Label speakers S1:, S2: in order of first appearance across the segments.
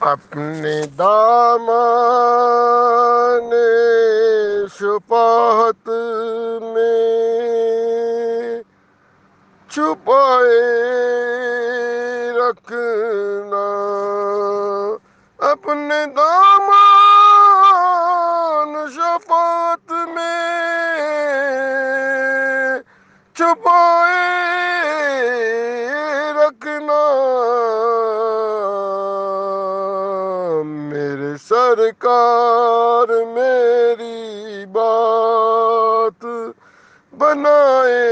S1: اپنے دامان شفاعت میں چھپائے رکھنا، اپنے دامان شفاعت میں چھپائے رکھنا، میرے سرکار میری بات بنائے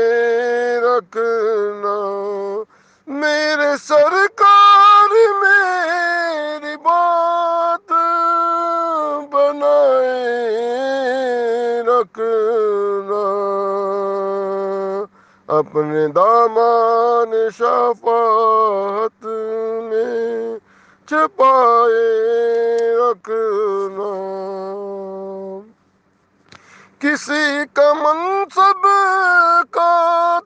S1: رکھنا، میرے سرکار میری بات بنائے رکھنا، اپنے دامان شفاعت میں چھپائے رکھنا، کسی کا منصب کا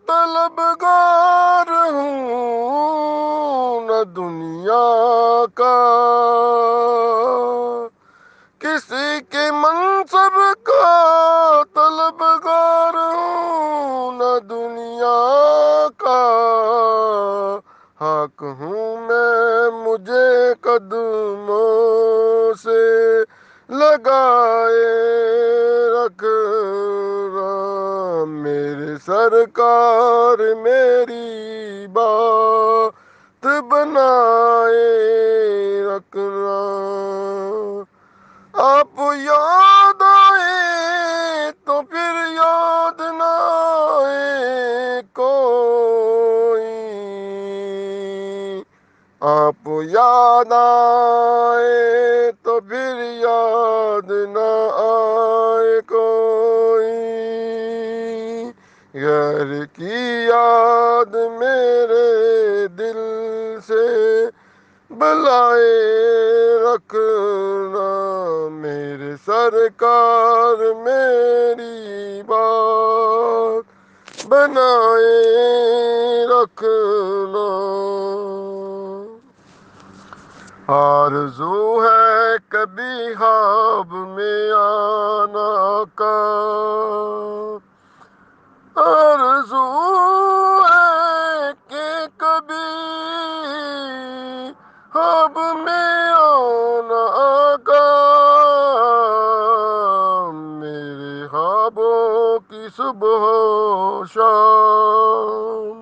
S1: طلبگار ہوں نہ دنیا کا، کسی کے منصب کا طلبگار ہوں نہ دنیا کا، حق ہوں میں مجھے قدموں سے لگائے رکھنا، میرے سرکار میری بات بنائے رکھنا، آپ یاد آئے تو پھر یاد نہ آئے کوئی، آپ یاد آئے تو پھر یاد نہ آئے کوئی، غیر کی یاد میرے دل سے بلائے رکھنا، میرے سرکار میری بات بنائے رکھنا، آرزو ہے کبھی خواب میں آنا کا، آرزو ہے کہ کبھی خواب میں آنا کا، میرے خوابوں کی صبح و شام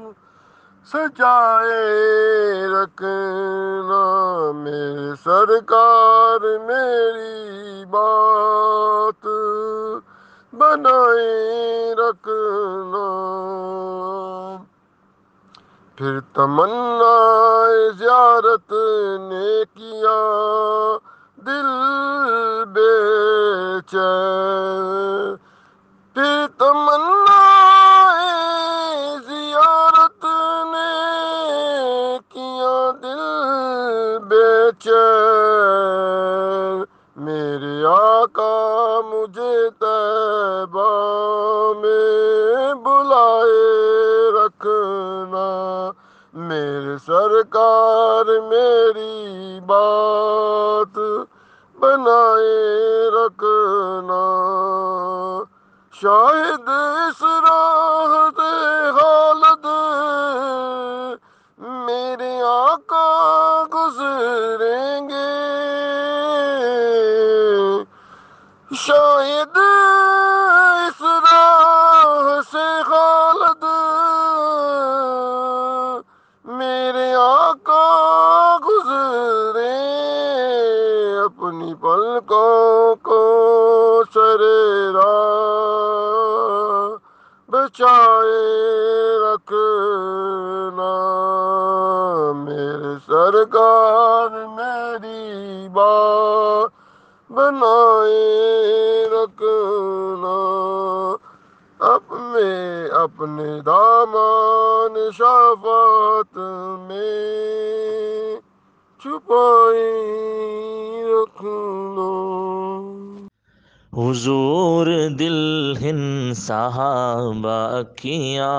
S1: سجائے رکھنا، میرے سرکار میری بات بنائے رکھنا، پھر تمنا زیارت نے کیا دل بے چین، پھر تمنا زیارت نے کیا دل بے چین، میرے آقا مجھے طیبہ میں بلائے رکھنا، میرے سرکار میری بات بنائے رکھنا، شاید اس راہ سے خالد میرے آقا گزریں گے، شاید اس راہ سے خالد میرے آقا گزریں، اپنی پلکوں کو سر راہ بچائے رکھنا، میرے سرکار میری بات بنائے رکھنا، اپنے دامان شفاعت میں چھپائے رکھنا۔
S2: حضور دل ہند صحابہ کیا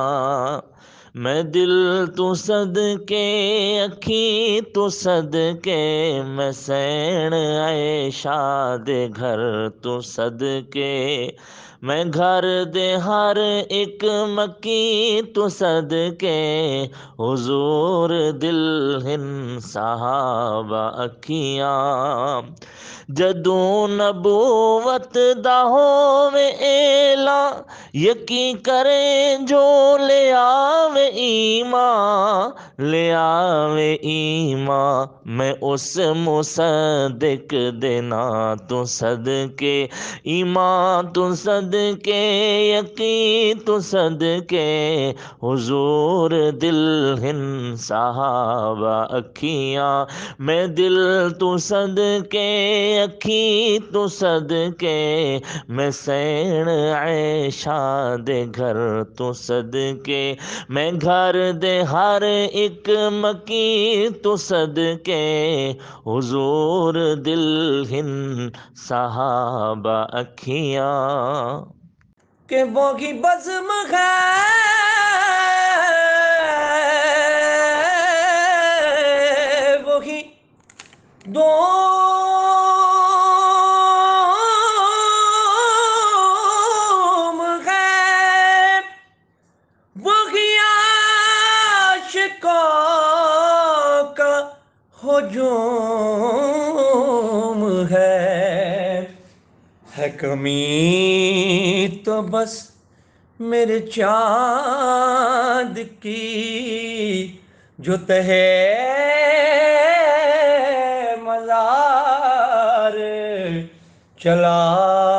S2: میں دل تو صدقے اکھی تو صدقے میں سین اے شاد گھر تو صدقے میں گھر دے ہر ایک مکی تو صدقے حضور دل ہن صحابہ اکھیاں جدوں نبوت دا ہووے اعلان یقین کریں جو لے آوے ایمان لے آوے ایمان میں اس مصدق دینا تو صدقے ایمان تو صدقے یقین تو صدقے حضور دل ہن صحابہ اکھیاں میں دل تو صدقے اکھی تو صدقے میں سین عائشہ دے گھر تو صدقے میں گھر دے ہر ایک مکی تو صدقے حضور دل ہن صحابہ اکھیاں
S3: کہ وہی بزم ہے وہی دوم ہے وہی عاشقوں کا ہجوم ہے کمی تو بس میرے چاند کی جو تہے مزار چلا